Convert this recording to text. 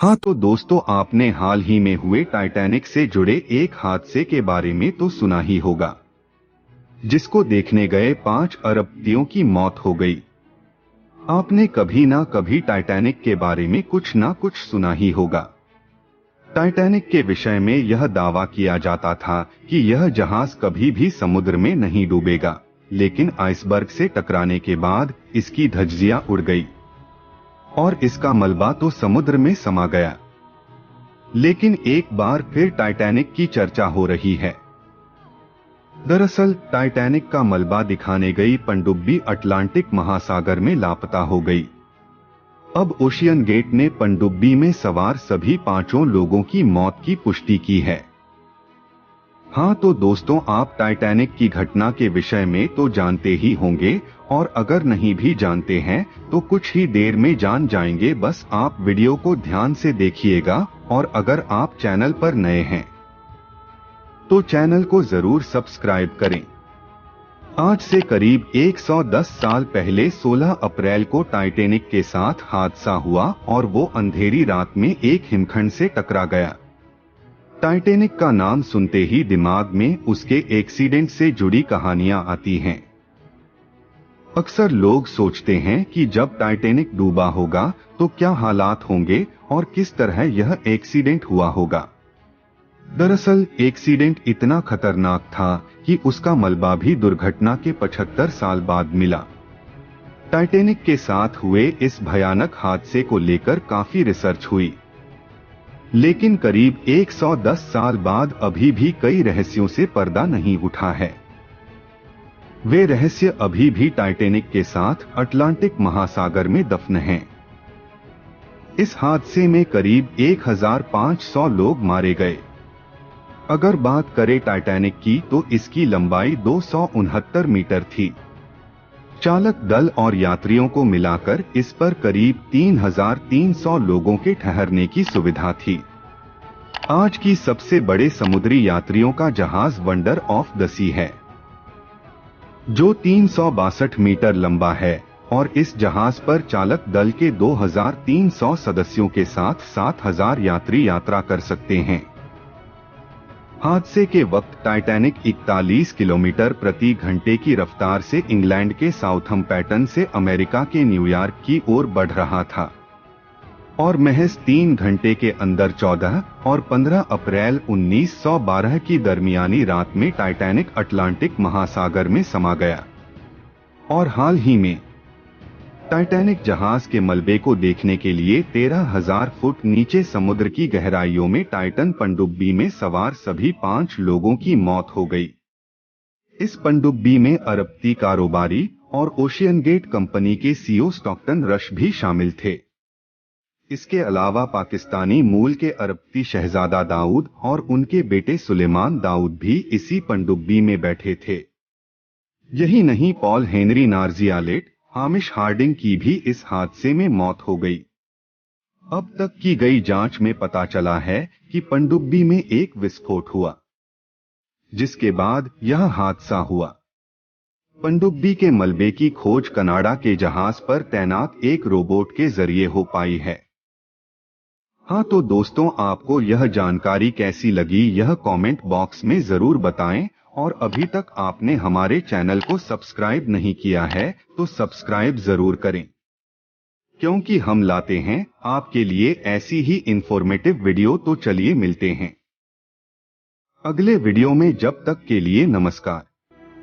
हाँ तो दोस्तों, आपने हाल ही में हुए टाइटैनिक से जुड़े एक हादसे के बारे में तो सुना ही होगा, जिसको देखने गए 5 अरबपतियों की मौत हो गई। आपने कभी ना कभी टाइटैनिक के बारे में कुछ ना कुछ सुना ही होगा। टाइटैनिक के विषय में यह दावा किया जाता था कि यह जहाज कभी भी समुद्र में नहीं डूबेगा, लेकिन आइसबर्ग से टकराने के बाद इसकी धज्जियां उड़ गई और इसका मलबा तो समुद्र में समा गया। लेकिन एक बार फिर टाइटैनिक की चर्चा हो रही है। दरअसल टाइटैनिक का मलबा दिखाने गई पनडुब्बी अटलांटिक महासागर में लापता हो गई। अब ओशियन गेट ने पनडुब्बी में सवार सभी 5 लोगों की मौत की पुष्टि की है। हाँ तो दोस्तों, आप टाइटैनिक की घटना के विषय में तो जानते ही होंगे, और अगर नहीं भी जानते हैं तो कुछ ही देर में जान जाएंगे। बस आप वीडियो को ध्यान से देखिएगा, और अगर आप चैनल पर नए हैं तो चैनल को जरूर सब्सक्राइब करें। आज से करीब 110 साल पहले 16 अप्रैल को टाइटैनिक के साथ हादसा हुआ और वो अंधेरी रात में एक हिमखंड से टकरा गया। टाइटैनिक का नाम सुनते ही दिमाग में उसके एक्सीडेंट से जुड़ी कहानियां आती हैं। अक्सर लोग सोचते हैं कि जब टाइटैनिक डूबा होगा तो क्या हालात होंगे और किस तरह यह एक्सीडेंट हुआ होगा। दरअसल एक्सीडेंट इतना खतरनाक था कि उसका मलबा भी दुर्घटना के 75 साल बाद मिला। टाइटैनिक के साथ हुए इस भयानक हादसे को लेकर काफी रिसर्च हुई, लेकिन करीब 110 साल बाद अभी भी कई रहस्यों से पर्दा नहीं उठा है। वे रहस्य अभी भी टाइटैनिक के साथ अटलांटिक महासागर में दफन हैं। इस हादसे में करीब 1500 लोग मारे गए। अगर बात करें टाइटैनिक की तो इसकी लंबाई 269 मीटर थी। चालक दल और यात्रियों को मिलाकर इस पर करीब 3300 लोगों के ठहरने की सुविधा थी। आज की सबसे बड़े समुद्री यात्रियों का जहाज वंडर ऑफ द सी है, जो 362 मीटर लंबा है, और इस जहाज पर चालक दल के 2300 सदस्यों के साथ 7000 यात्री यात्रा कर सकते हैं। हादसे के वक्त टाइटैनिक 41 किलोमीटर प्रति घंटे की रफ्तार से इंग्लैंड के साउथम्पटन से अमेरिका के न्यूयॉर्क की ओर बढ़ रहा था, और महज 3 घंटे के अंदर 14 और 15 अप्रैल 1912 की दरमियानी रात में टाइटैनिक अटलांटिक महासागर में समा गया। और हाल ही में टाइटैनिक जहाज के मलबे को देखने के लिए 13,000 फुट नीचे समुद्र की गहराइयों में टाइटन पनडुब्बी में सवार सभी 5 लोगों की मौत हो गई। इस पनडुब्बी में अरबपति कारोबारी और ओशियन गेट कंपनी के सीईओ स्टॉकटन रश भी शामिल थे। इसके अलावा पाकिस्तानी मूल के अरबपति शहजादा दाऊद और उनके बेटे सुलेमान दाऊद भी इसी पनडुब्बी में बैठे थे। यही नहीं, पॉल हेनरी नार्जियालेट, हामिश हार्डिंग की भी इस हादसे में मौत हो गई। अब तक की गई जांच में पता चला है कि पनडुब्बी में एक विस्फोट हुआ, जिसके बाद यह हादसा हुआ। पनडुब्बी के मलबे की खोज कनाडा के जहाज पर तैनात एक रोबोट के जरिए हो पाई है। हाँ तो दोस्तों, आपको यह जानकारी कैसी लगी यह कमेंट बॉक्स में जरूर बताएं, और अभी तक आपने हमारे चैनल को सब्सक्राइब नहीं किया है तो सब्सक्राइब जरूर करें, क्योंकि हम लाते हैं आपके लिए ऐसी ही इंफॉर्मेटिव वीडियो। तो चलिए मिलते हैं अगले वीडियो में, जब तक के लिए नमस्कार।